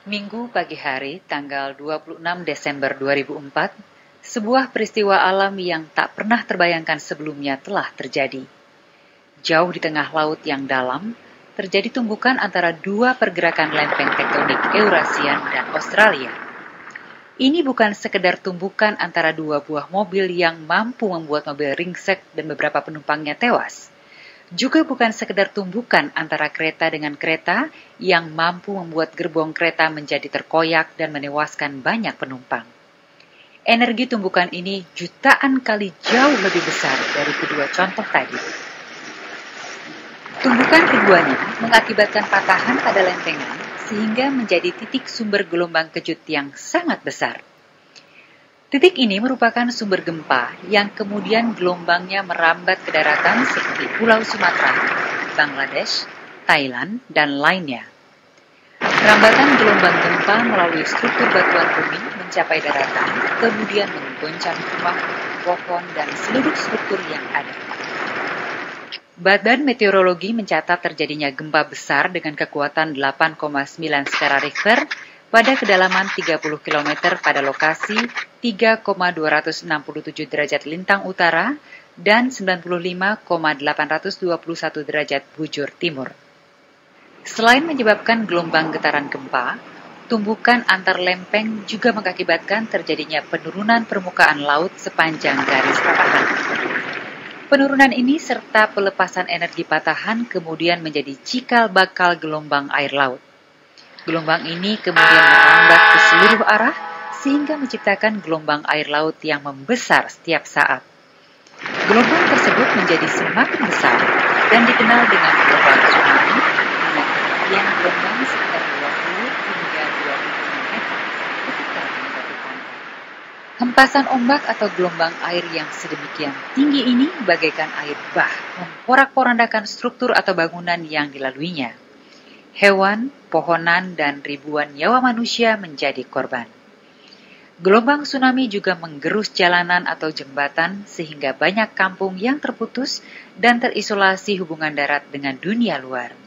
Minggu pagi hari, tanggal 26 Desember 2004, sebuah peristiwa alam yang tak pernah terbayangkan sebelumnya telah terjadi. Jauh di tengah laut yang dalam, terjadi tumbukan antara dua pergerakan lempeng tektonik Eurasian dan Australia. Ini bukan sekedar tumbukan antara dua buah mobil yang mampu membuat mobil ringsek dan beberapa penumpangnya tewas. Juga bukan sekedar tumbukan antara kereta dengan kereta yang mampu membuat gerbong kereta menjadi terkoyak dan menewaskan banyak penumpang. Energi tumbukan ini jutaan kali jauh lebih besar dari kedua contoh tadi. Tumbukan keduanya mengakibatkan patahan pada lempengan sehingga menjadi titik sumber gelombang kejut yang sangat besar. Titik ini merupakan sumber gempa yang kemudian gelombangnya merambat ke daratan seperti Pulau Sumatera, Bangladesh, Thailand, dan lainnya. Rambatan gelombang gempa melalui struktur batuan bumi mencapai daratan, kemudian menggoncang rumah, pohon, dan seluruh struktur yang ada. Badan Meteorologi mencatat terjadinya gempa besar dengan kekuatan 8,9 skala Richter pada kedalaman 30 km pada lokasi 3,267 derajat lintang utara dan 95,821 derajat bujur timur. Selain menyebabkan gelombang getaran gempa, tumbukan antar lempeng juga mengakibatkan terjadinya penurunan permukaan laut sepanjang garis patahan. Penurunan ini serta pelepasan energi patahan kemudian menjadi cikal bakal gelombang air laut. Gelombang ini kemudian merambat ke seluruh arah sehingga menciptakan gelombang air laut yang membesar setiap saat. Gelombang tersebut menjadi semakin besar dan dikenal dengan gelombang tsunami dengan ketinggian gelombang sekitar 20 hingga 20 meter ketika mendekati pantai. Hempasan ombak atau gelombang air yang sedemikian tinggi ini bagaikan air bah memporak-porandakan struktur atau bangunan yang dilaluinya. Hewan, pohonan, dan ribuan nyawa manusia menjadi korban. Gelombang tsunami juga menggerus jalanan atau jembatan sehingga banyak kampung yang terputus dan terisolasi hubungan darat dengan dunia luar.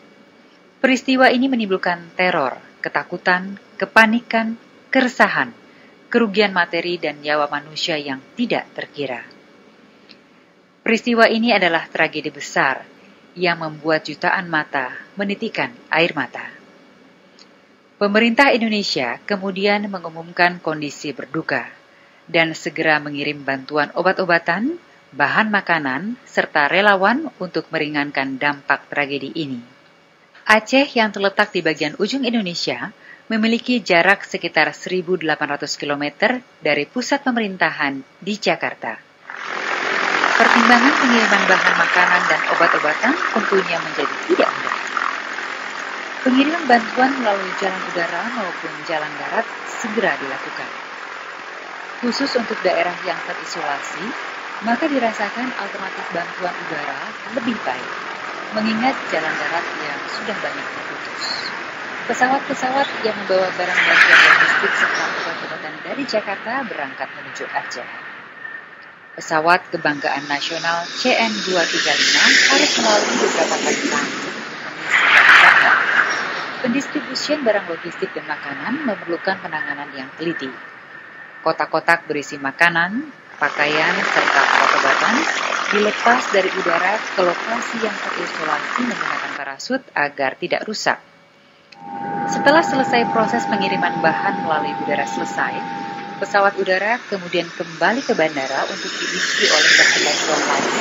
Peristiwa ini menimbulkan teror, ketakutan, kepanikan, keresahan, kerugian materi dan nyawa manusia yang tidak terkira. Peristiwa ini adalah tragedi besar yang membuat jutaan mata menitikan air mata. Pemerintah Indonesia kemudian mengumumkan kondisi berduka dan segera mengirim bantuan obat-obatan, bahan makanan, serta relawan untuk meringankan dampak tragedi ini. Aceh yang terletak di bagian ujung Indonesia memiliki jarak sekitar 1.800 km dari pusat pemerintahan di Jakarta. Pertimbangan pengiriman bahan makanan dan obat-obatan tentunya menjadi tidak mudah. Pengiriman bantuan melalui jalan udara maupun jalan darat segera dilakukan. Khusus untuk daerah yang terisolasi, maka dirasakan alternatif bantuan udara lebih baik, mengingat jalan darat yang sudah banyak terputus. Pesawat-pesawat yang membawa barang bantuan logistik serta obat-obatan dari Jakarta berangkat menuju Aceh. Pesawat kebanggaan nasional CN235 harus melalui beberapa kali transit untuk mengisi bahan bakar. Pendistribusian barang logistik dan makanan memerlukan penanganan yang teliti. Kotak-kotak berisi makanan, pakaian, serta obat-obatan dilepas dari udara ke lokasi yang terisolasi menggunakan parasut agar tidak rusak. Setelah selesai proses pengiriman bahan melalui udara pesawat udara kemudian kembali ke bandara untuk diisi oleh bahan bantuan lain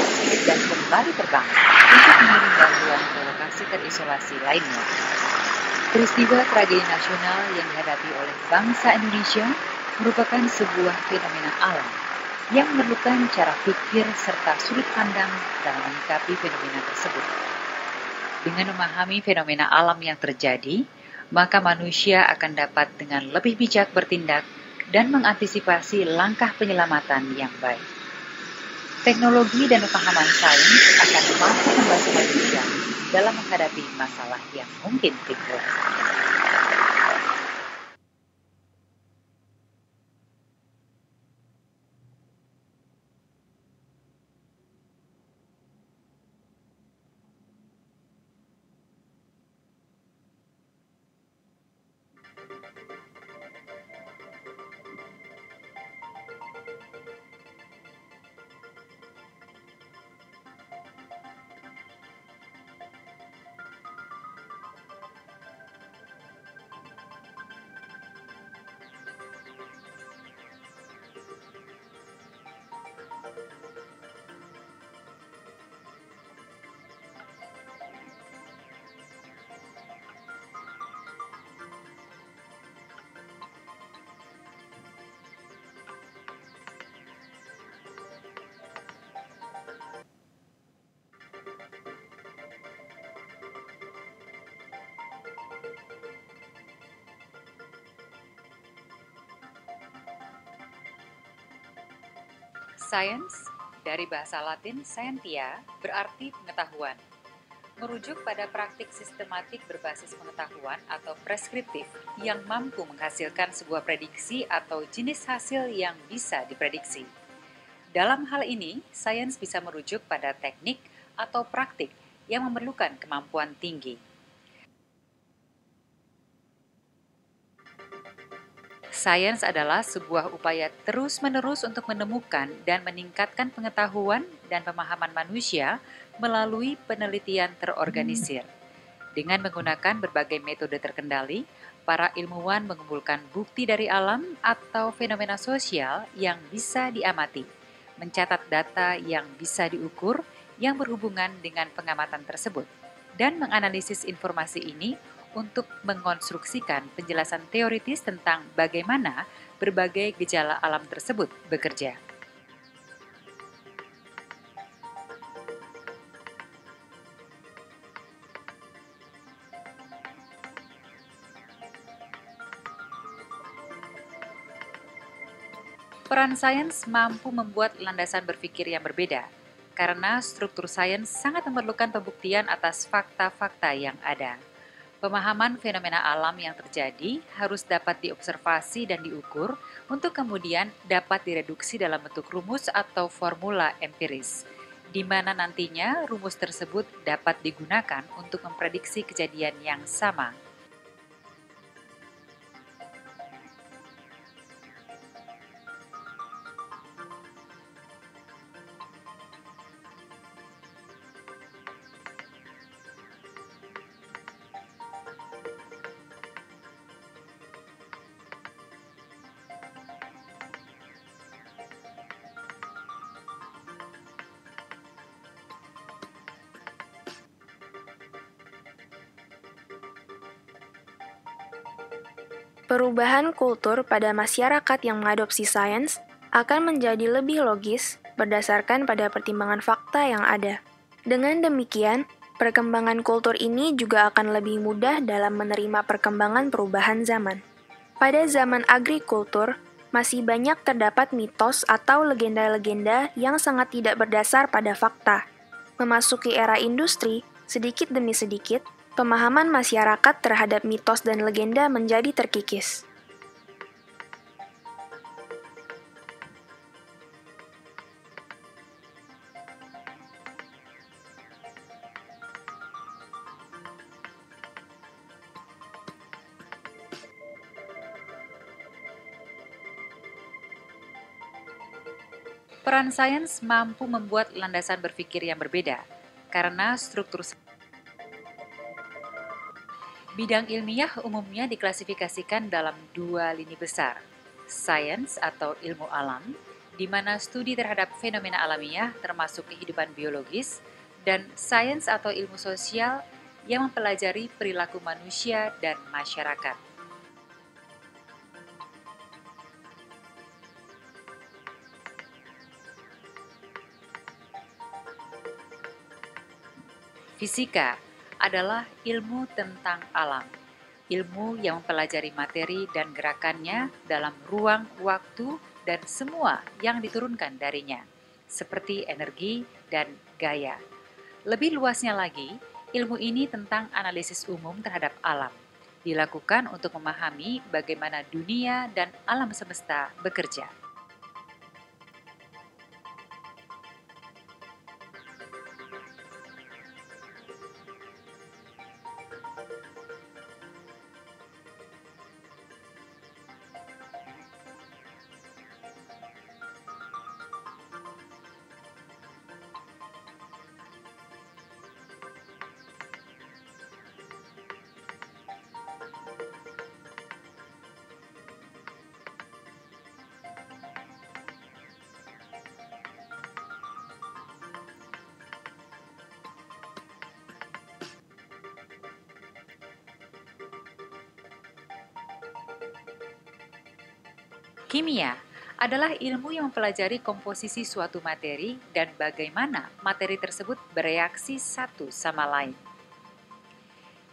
dan kembali terbang untuk mengirim bantuan ke lokasi terisolasi lainnya. Peristiwa tragedi nasional yang dihadapi oleh bangsa Indonesia merupakan sebuah fenomena alam yang memerlukan cara pikir serta sudut pandang dalam menyikapi fenomena tersebut. Dengan memahami fenomena alam yang terjadi, maka manusia akan dapat dengan lebih bijak bertindak dan mengantisipasi langkah penyelamatan yang baik. Teknologi dan pemahaman sains akan mampu membantu manusia dalam menghadapi masalah yang mungkin timbul. Science, dari bahasa Latin scientia, berarti pengetahuan. Merujuk pada praktik sistematik berbasis pengetahuan atau preskriptif yang mampu menghasilkan sebuah prediksi atau jenis hasil yang bisa diprediksi. Dalam hal ini, sains bisa merujuk pada teknik atau praktik yang memerlukan kemampuan tinggi. Sains adalah sebuah upaya terus-menerus untuk menemukan dan meningkatkan pengetahuan dan pemahaman manusia melalui penelitian terorganisir. Dengan menggunakan berbagai metode terkendali, para ilmuwan mengumpulkan bukti dari alam atau fenomena sosial yang bisa diamati, mencatat data yang bisa diukur yang berhubungan dengan pengamatan tersebut, dan menganalisis informasi ini untuk mengkonstruksikan penjelasan teoritis tentang bagaimana berbagai gejala alam tersebut bekerja. Peran sains mampu membuat landasan berpikir yang berbeda, karena struktur sains sangat memerlukan pembuktian atas fakta-fakta yang ada. Pemahaman fenomena alam yang terjadi harus dapat diobservasi dan diukur untuk kemudian dapat direduksi dalam bentuk rumus atau formula empiris, di mana nantinya rumus tersebut dapat digunakan untuk memprediksi kejadian yang sama. Perubahan kultur pada masyarakat yang mengadopsi sains akan menjadi lebih logis berdasarkan pada pertimbangan fakta yang ada. Dengan demikian, perkembangan kultur ini juga akan lebih mudah dalam menerima perkembangan perubahan zaman. Pada zaman agrikultur, masih banyak terdapat mitos atau legenda-legenda yang sangat tidak berdasar pada fakta. Memasuki era industri, sedikit demi sedikit, pemahaman masyarakat terhadap mitos dan legenda menjadi terkikis. Peran sains mampu membuat landasan berpikir yang berbeda, karena struktur bidang ilmiah umumnya diklasifikasikan dalam dua lini besar, sains atau ilmu alam, di mana studi terhadap fenomena alamiah termasuk kehidupan biologis, dan sains atau ilmu sosial yang mempelajari perilaku manusia dan masyarakat. Fisika adalah ilmu tentang alam, ilmu yang mempelajari materi dan gerakannya dalam ruang, waktu, dan semua yang diturunkan darinya, seperti energi dan gaya. Lebih luasnya lagi, ilmu ini tentang analisis umum terhadap alam, dilakukan untuk memahami bagaimana dunia dan alam semesta bekerja. Kimia adalah ilmu yang mempelajari komposisi suatu materi dan bagaimana materi tersebut bereaksi satu sama lain.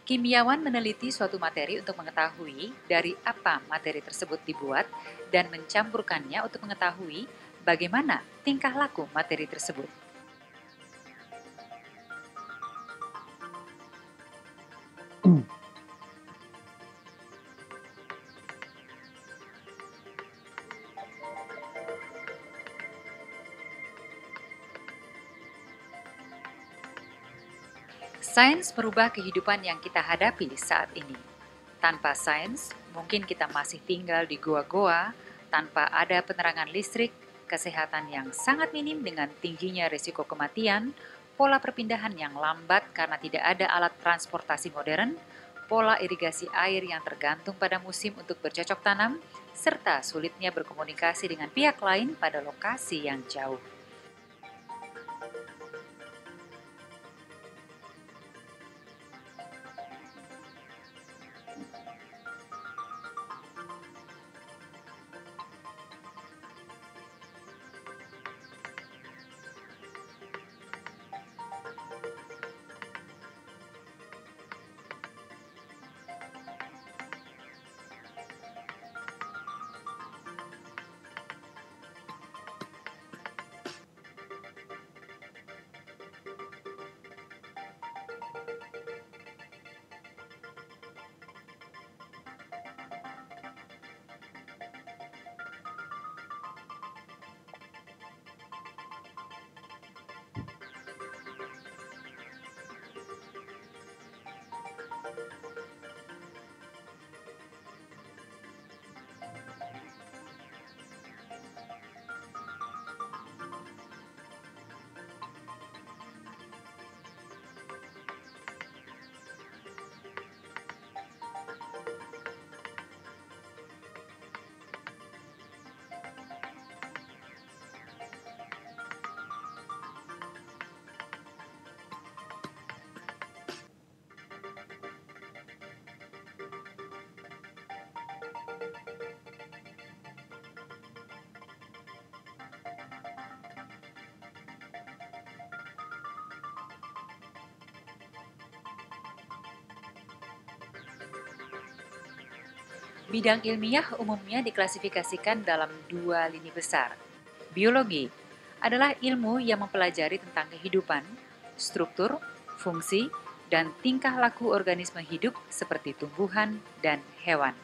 Kimiawan meneliti suatu materi untuk mengetahui dari apa materi tersebut dibuat dan mencampurkannya untuk mengetahui bagaimana tingkah laku materi tersebut. Sains merubah kehidupan yang kita hadapi saat ini. Tanpa sains, mungkin kita masih tinggal di goa-goa, tanpa ada penerangan listrik, kesehatan yang sangat minim dengan tingginya risiko kematian, pola perpindahan yang lambat karena tidak ada alat transportasi modern, pola irigasi air yang tergantung pada musim untuk bercocok tanam, serta sulitnya berkomunikasi dengan pihak lain pada lokasi yang jauh. Bidang ilmiah umumnya diklasifikasikan dalam dua lini besar. Biologi adalah ilmu yang mempelajari tentang kehidupan, struktur, fungsi, dan tingkah laku organisme hidup seperti tumbuhan dan hewan.